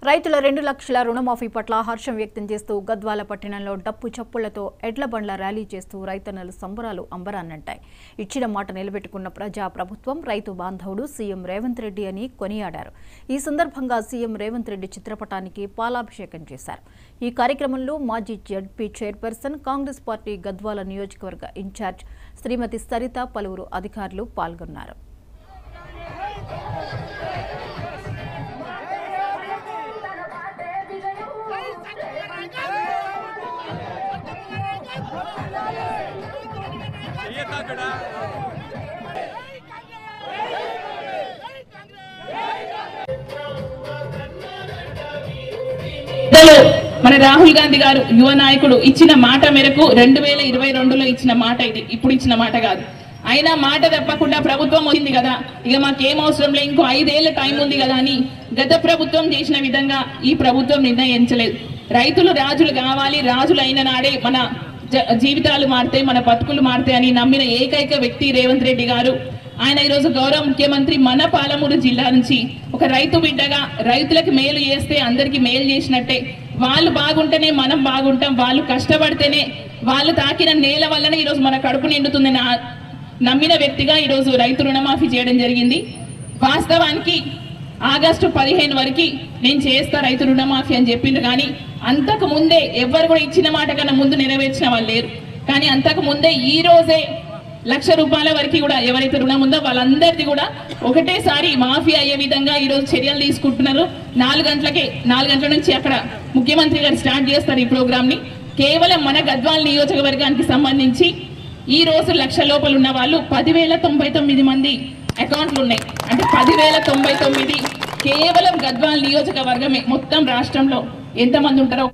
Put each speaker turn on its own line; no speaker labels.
రైతుల 2 లక్షల రుణమాఫీ పట్ల హర్షం వ్యక్తం చేస్తూ గద్వాల పట్టణంలో డప్పు చప్పులతో ఎడ్ల బండ్ల ర్యాలీ చేస్తూ రైతన్నల సంబరాలు అంబరాన్నంటాయి. ఇచ్చిన మాట నిలబెట్టుకున్న ప్రజా ప్రభుత్వం రైతు బాంధవుడు సీఎం రేవంత్ రెడ్డి అని కొనియాడారు. ఈ సందర్భంగా సీఎం రేవంత్ రెడ్డి చిత్రపటానికి పాలాభిషేకం చేశారు. ఈ కార్యక్రమంలో మాజీ ZP chairperson, Congress party Gadwal నియోజకవర్గ ఇన్ఛార్జ్ శ్రీమతి సరిత, పలువురు అధికారులు పాల్గొన్నారు.
మన రాహుల్ గాంధీ గారు యువ నాయకుడు ఇచ్చిన మాట మేరకు 2022లో ఇచ్చిన మాట ఇది, ఇప్పుడు ఇచ్చిన మాట కాదు. అయినా మాట తప్పకుండా ప్రభుత్వం వచ్చింది కదా, ఇక మాకేం అవసరం లేదు, ఇంకో 5 ఏళ్ల టైం ఉంది కదా అని గత ప్రభుత్వం చేసిన విధంగా ఈ ప్రభుత్వం నిర్ణయించలేదు. రైతులు రాజులు కావాలి, రాజులు అయిన నాడే మన జీవితాలు మారితే, మన బతుకులు మారితే అని నమ్మిన ఏకైక వ్యక్తి రేవంత్ రెడ్డి గారు. ఆయన ఈరోజు గౌరవ ముఖ్యమంత్రి మన పాలమూరు జిల్లా నుంచి ఒక రైతు బిడ్డగా రైతులకు మేలు చేస్తే అందరికీ మేలు చేసినట్టే. వాళ్ళు బాగుంటేనే మనం బాగుంటాం, వాళ్ళు కష్టపడితేనే, వాళ్ళు తాకిన నేల వల్లనే ఈరోజు మన కడుపు నిండుతుందని నమ్మిన వ్యక్తిగా ఈరోజు రైతు రుణమాఫీ చేయడం జరిగింది. వాస్తవానికి ఆగస్టు 15 వరకు నేను చేస్తా రైతు రుణమాఫీ అని చెప్పిండు, కానీ అంతకు ముందే ఎవరు కూడా ఇచ్చిన మాట కన్నా ముందు నెరవేర్చిన వాళ్ళు లేరు. కానీ అంతకు ముందే ఈ రోజే 1,00,000 రూపాయల వరకు కూడా ఎవరైతే రుణం ఉందో వాళ్ళందరిది కూడా ఒకటేసారి మాఫీ అయ్యే విధంగా ఈరోజు చర్యలు తీసుకుంటున్నారు. 4 గంటల నుంచి అక్కడ ముఖ్యమంత్రి గారు స్టార్ట్ చేస్తారు ఈ ప్రోగ్రామ్ ని. కేవలం మన గద్వాల నియోజకవర్గానికి సంబంధించి ఈ రోజు 1,00,000 లోపల ఉన్న వాళ్ళు 10,099 మంది అకౌంట్లు ఉన్నాయి. అంటే 10,099 కేవలం గద్వాల నియోజకవర్గమే. మొత్తం రాష్ట్రంలో ఎంతమంది ఉంటారో